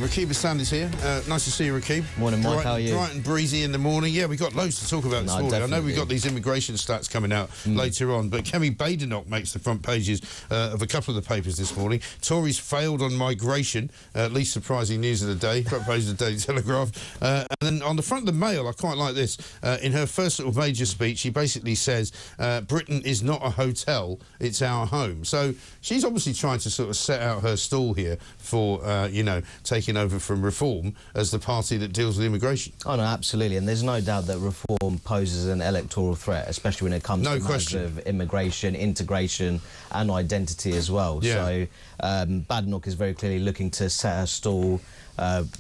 Rakib Hassan is here. Nice to see you, Rakib. Morning, Mike. How are you? Bright and breezy in the morning. Yeah, we've got loads to talk about this morning. Definitely. I know we've got these immigration stats coming out later on, but Kemi Badenoch makes the front pages of a couple of the papers this morning. Tories failed on migration, least surprising news of the day, front page of the Daily Telegraph. And then on the front of the Mail, I quite like this. In her first sort of major speech, she basically says, Britain is not a hotel, it's our home. So she's obviously trying to sort of set out her stall here for, you know, taking over from Reform as the party that deals with immigration. Oh, no, absolutely. And there's no doubt that Reform poses an electoral threat, especially when it comes to matters of immigration, integration and identity as well. Yeah. So Badenoch is very clearly looking to set her stall,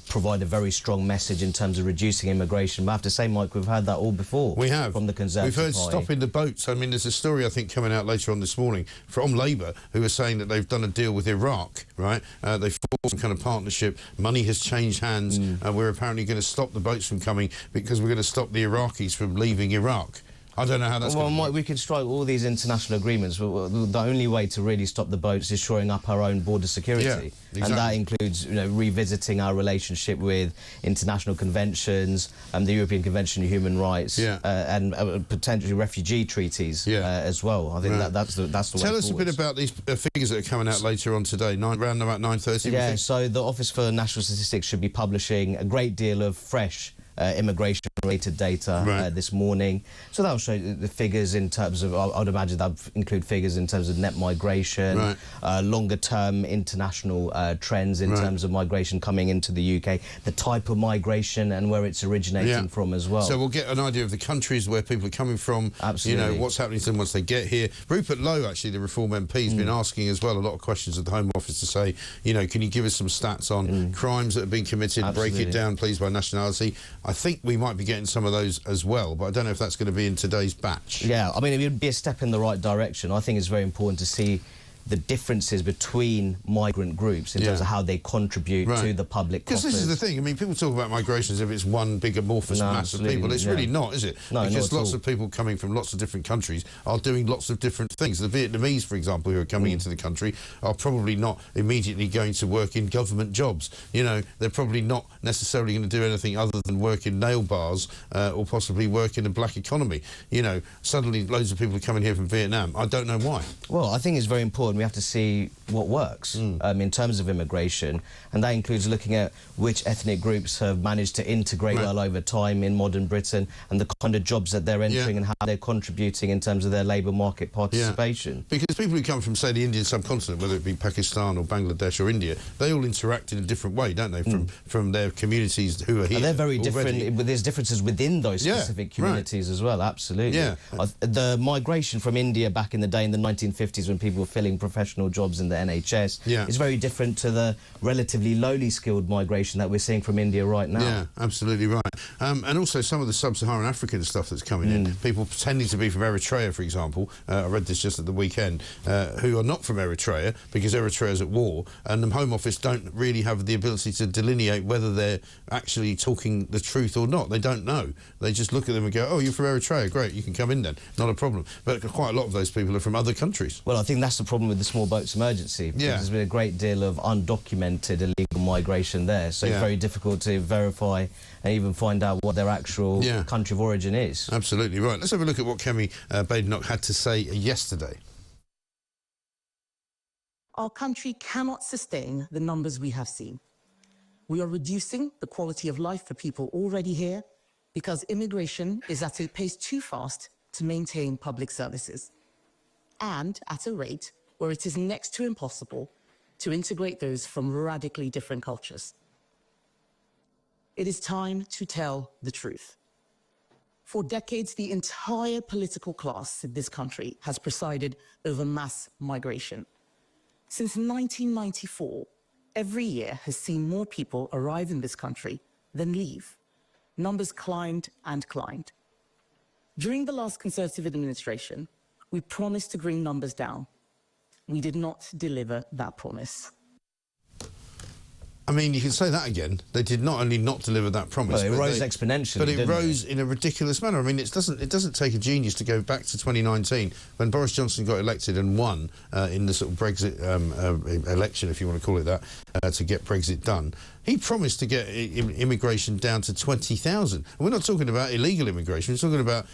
provide a very strong message in terms of reducing immigration. But I have to say, Mike, we've heard that all before. We have. From the Conservative We've heard Party. stopping the boats. I mean, there's a story, I think, coming out later on this morning from Labour, who are saying that they've done a deal with Iraq, right? They've formed some kind of partnership. Money has changed hands. We're apparently going to stop the boats from coming because we're going to stop the Iraqis from leaving Iraq. I don't know how that's going to Mike, we can strike all these international agreements, but the only way to really stop the boats is shoring up our own border security. Yeah, exactly. And that includes, you know, revisiting our relationship with international conventions, the European Convention on Human Rights, and potentially refugee treaties as well. I think that's the way Tell us forwards. a bit about these figures that are coming out later on today, around about 9:30. Yeah, so the Office for National Statistics should be publishing a great deal of fresh immigration-related data this morning. So that'll show the figures in terms of, I'd imagine that'll include figures in terms of net migration, longer-term international trends in terms of migration coming into the UK, the type of migration and where it's originating from as well. So we'll get an idea of the countries where people are coming from, Absolutely. you know, what's happening to them once they get here. Rupert Lowe, actually, the Reform MP, has been asking as well a lot of questions at the Home Office to say, you know, can you give us some stats on crimes that have been committed, break it down, please, by nationality. I think we might be getting some of those as well, but I don't know if that's going to be in today's batch. Yeah, I mean, it would be a step in the right direction. I think it's very important to see the differences between migrant groups in terms of how they contribute to the public coffers. Because this is the thing, I mean, people talk about migration as if it's one big amorphous mass of people. It's really not, is it? No, because lots of people coming from lots of different countries are doing lots of different things. The Vietnamese, for example, who are coming into the country are probably not immediately going to work in government jobs. You know, they're probably not necessarily going to do anything other than work in nail bars or possibly work in the black economy. You know, suddenly loads of people are coming here from Vietnam. I don't know why. Well, I think it's very important. We have to see what works in terms of immigration, and that includes looking at which ethnic groups have managed to integrate well over time in modern Britain and the kind of jobs that they're entering and how they're contributing in terms of their labour market participation. Because people who come from, say, the Indian subcontinent, whether it be Pakistan or Bangladesh or India, they all interact in a different way, don't they, from their communities who are here. And they're very already. different, but there's differences within those specific communities as well, absolutely. Yeah. The migration from India back in the day in the 1950s when people were filling professional jobs in the NHS is very different to the relatively lowly skilled migration that we're seeing from India right now. Yeah, absolutely right. And also some of the sub-Saharan African stuff that's coming in, people pretending to be from Eritrea, for example, I read this just at the weekend, who are not from Eritrea because Eritrea's at war, and the Home Office don't really have the ability to delineate whether they're actually talking the truth or not. They don't know. They just look at them and go, oh, you're from Eritrea, great, you can come in then, not a problem. But quite a lot of those people are from other countries. Well, I think that's the problem with the small boats emergency. There's been a great deal of undocumented illegal migration there, so it's very difficult to verify and even find out what their actual country of origin is. Absolutely right. Let's have a look at what Kemi Badenoch had to say yesterday. Our country cannot sustain the numbers we have seen. We are reducing the quality of life for people already here because immigration is at a pace too fast to maintain public services, and at a rate where it is next to impossible to integrate those from radically different cultures. It is time to tell the truth. For decades, the entire political class in this country has presided over mass migration. Since 1994, every year has seen more people arrive in this country than leave. Numbers climbed and climbed. During the last Conservative administration, we promised to bring numbers down. We did not deliver that promise. I mean, you can say that again. They did not only not deliver that promise, well, it rose exponentially, but it rose in a ridiculous manner. I mean, it doesn't take a genius to go back to 2019 when Boris Johnson got elected and won in the sort of Brexit election, if you want to call it that, to get Brexit done. he promised to get immigration down to 20,000. And we're not talking about illegal immigration, we're talking about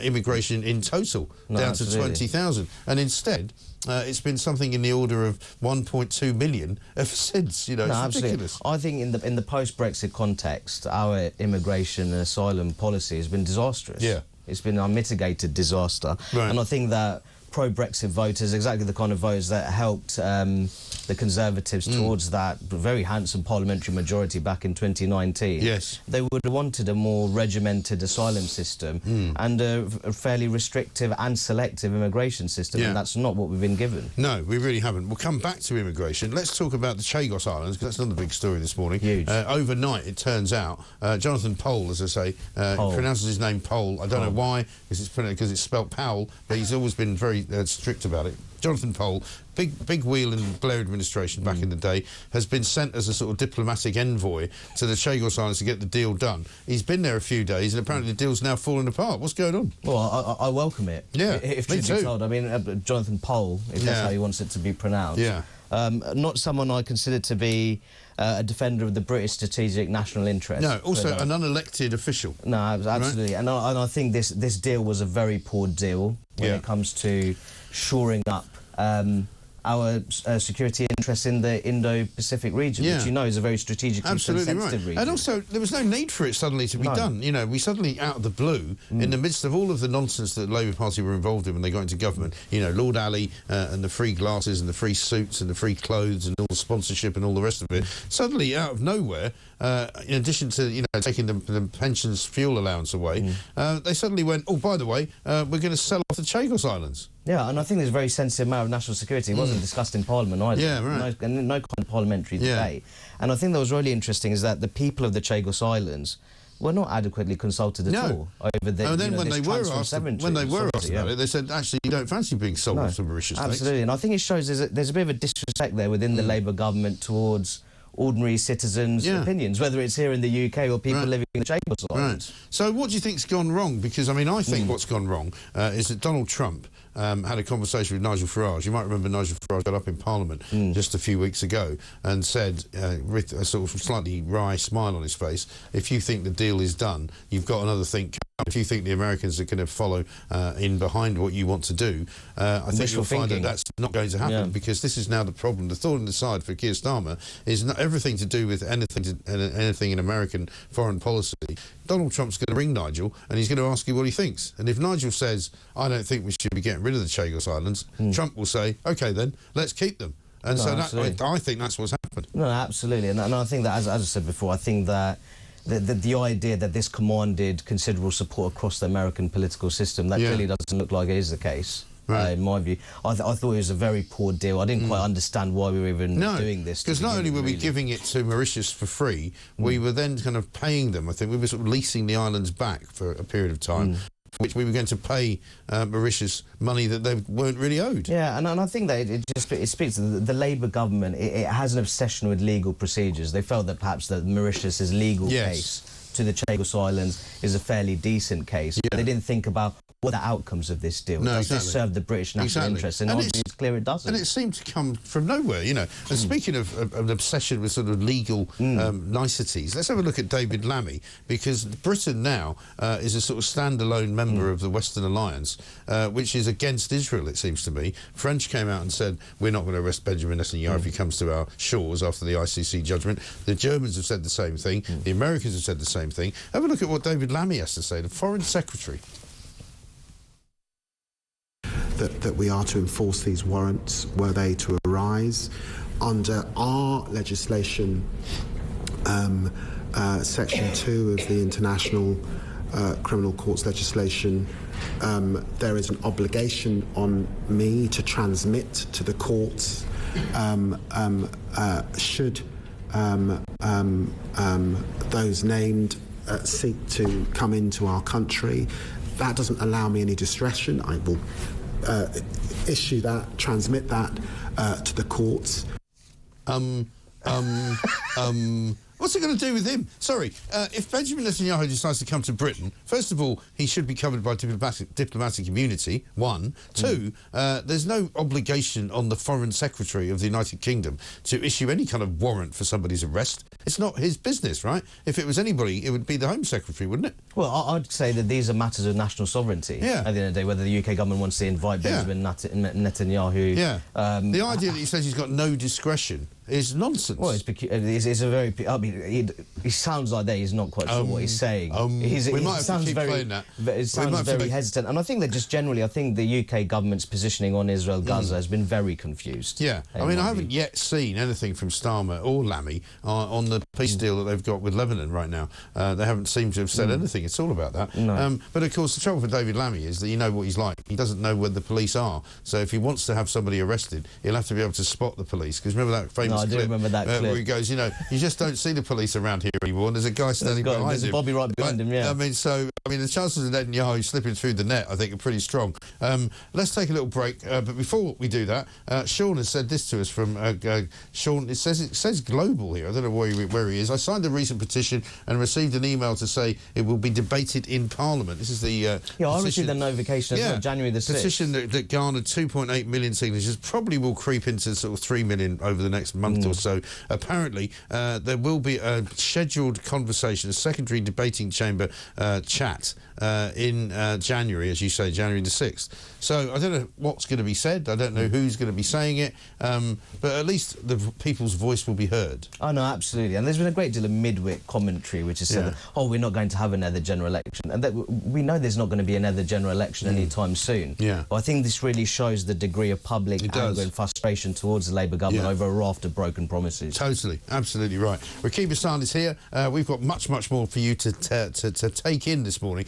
immigration in total, down to 20,000. And instead, it's been something in the order of 1.2 million ever since. You know, it's ridiculous. I think in the post-Brexit context, our immigration and asylum policy has been disastrous. Yeah. It's been a mitigated disaster. Right. And I think that pro-Brexit voters, exactly the kind of voters that helped the Conservatives towards that very handsome parliamentary majority back in 2019. Yes. They would have wanted a more regimented asylum system and a fairly restrictive and selective immigration system, and that's not what we've been given. No, we really haven't. We'll come back to immigration. Let's talk about the Chagos Islands, because that's another big story this morning. Huge. Overnight, it turns out, Jonathan Pole, as I say, pronounces his name Pole. I don't know why, because it's spelt Powell, but he's always been very strict about it. Jonathan Pole, big wheel in the Blair administration back in the day, has been sent as a sort of diplomatic envoy to the Chagos Islands to get the deal done. He's been there a few days, and apparently the deal's now falling apart. What's going on? Well, I welcome it. Yeah, if me truth too. be told, I mean, Jonathan Pole, if that's how he wants it to be pronounced. Yeah. Not someone I consider to be a defender of the British strategic national interest. No, also an unelected official. No, absolutely. Right? And I think this deal was a very poor deal when it comes to shoring up our security interests in the Indo-Pacific region, which you know is a very strategically sensitive region. And also, there was no need for it suddenly to be done. You know, we suddenly, out of the blue, in the midst of all of the nonsense that the Labour Party were involved in when they got into government, you know, Lord Alley and the free glasses and the free suits and the free clothes and all the sponsorship and all the rest of it, suddenly, out of nowhere, in addition to, you know, taking the pensions fuel allowance away, they suddenly went, oh, by the way, we're going to sell off the Chagos Islands. Yeah, and I think there's a very sensitive matter of national security. It wasn't discussed in Parliament either. Yeah, right. No kind of parliamentary debate. And I think that was really interesting is that the people of the Chagos Islands were not adequately consulted at all over the. And then when they were asked about it, they said, actually, you don't fancy being sold off to Mauritius. Absolutely, and I think it shows there's a bit of a disrespect there within the Labour government towards ordinary citizens' opinions, whether it's here in the UK or people living in the Chagos Islands. Right. So what do you think's gone wrong? Because, I mean, I think what's gone wrong is that Donald Trump had a conversation with Nigel Farage. You might remember Nigel Farage got up in Parliament just a few weeks ago and said, with a sort of slightly wry smile on his face, if you think the deal is done, you've got another thing coming. If you think the Americans are going to follow in behind what you want to do, I think you'll find that that's not going to happen, because this is now the problem. The thorn in the side for Keir Starmer is not everything to do with anything in American foreign policy. Donald Trump's going to ring Nigel and he's going to ask you what he thinks. And if Nigel says, I don't think we should be getting rid of the Chagos Islands, Trump will say, OK then, let's keep them. And I think that's what's happened. No, absolutely. And I think that, as I said before, I think that the idea that this commanded considerable support across the American political system, that clearly doesn't look like it is the case. Right. In my view, I thought it was a very poor deal. I didn't quite understand why we were even doing this. Because not only were we giving it to Mauritius for free, we were then kind of paying them. I think we were sort of leasing the islands back for a period of time, for which we were going to pay Mauritius money that they weren't really owed. Yeah, and I think that it speaks to the Labour government. It has an obsession with legal procedures. They felt that perhaps the Mauritius's legal case to the Chagos Islands is a fairly decent case. They didn't think about what the outcomes of this deal. Does this serve the British national interest? And it's clear it doesn't. And it seemed to come from nowhere, you know. And speaking of an obsession with sort of legal niceties, let's have a look at David Lammy, because Britain now is a sort of standalone member of the Western Alliance, which is against Israel, it seems to me. French came out and said, we're not going to arrest Benjamin Netanyahu if he comes to our shores after the ICC judgment. The Germans have said the same thing. The Americans have said the same thing. Have a look at what David Lammy has to say, the Foreign Secretary. That we are to enforce these warrants were they to arise under our legislation, section 2 of the International Criminal Courts legislation. There is an obligation on me to transmit to the courts should those named seek to come into our country. That doesn't allow me any discretion. I will issue that, transmit that to the courts. What's it going to do with him? Sorry, if Benjamin Netanyahu decides to come to Britain, first of all, he should be covered by diplomatic immunity, one. Two, there's no obligation on the Foreign Secretary of the United Kingdom to issue any kind of warrant for somebody's arrest. It's not his business, right? If it was anybody, it would be the Home Secretary, wouldn't it? Well, I'd say that these are matters of national sovereignty. Yeah. At the end of the day, whether the UK government wants to invite Benjamin Netanyahu. Yeah. The idea that he says he's got no discretion is nonsense. Well, it's a very... I mean, he sounds like that he's not quite sure what he's saying. We might have to keep playing that. It sounds very hesitant. And I think that just generally, I think the UK government's positioning on Israel-Gaza has been very confused. Yeah. I mean, I haven't yet seen anything from Starmer or Lammy on the peace deal that they've got with Lebanon right now. They haven't seemed to have said anything. It's all about that. No. But, of course, the trouble for David Lammy is that you know what he's like. He doesn't know where the police are. So if he wants to have somebody arrested, he'll have to be able to spot the police. Because remember that famous clip? I do remember that clip. Where he goes, you know, you just don't see the police around here anymore, and there's a guy standing behind him. There's a Bobby right behind him, yeah. I mean, the chances of Netanyahu slipping through the net, I think, are pretty strong. Let's take a little break. But before we do that, Sean has said this to us from Sean. It says global here. I don't know where he is. I signed a recent petition and received an email to say it will be debated in Parliament. This is the I received the notification as well, January the 6th. Petition that garnered 2.8 million signatures, probably will creep into sort of 3 million over the next month or so. Apparently, there will be a scheduled conversation, a secondary debating chamber chat in January, as you say, January the 6th. So I don't know what's going to be said. I don't know who's going to be saying it, but at least the people's voice will be heard. Oh, no, absolutely. And there's been a great deal of midwit commentary which has said, we're not going to have another general election. And that we know there's not going to be another general election anytime soon. Yeah. But I think this really shows the degree of public anger and frustration towards the Labour government over a raft of broken promises. Totally, absolutely right. Rakib Hassan is here. We've got much more for you to take in this morning.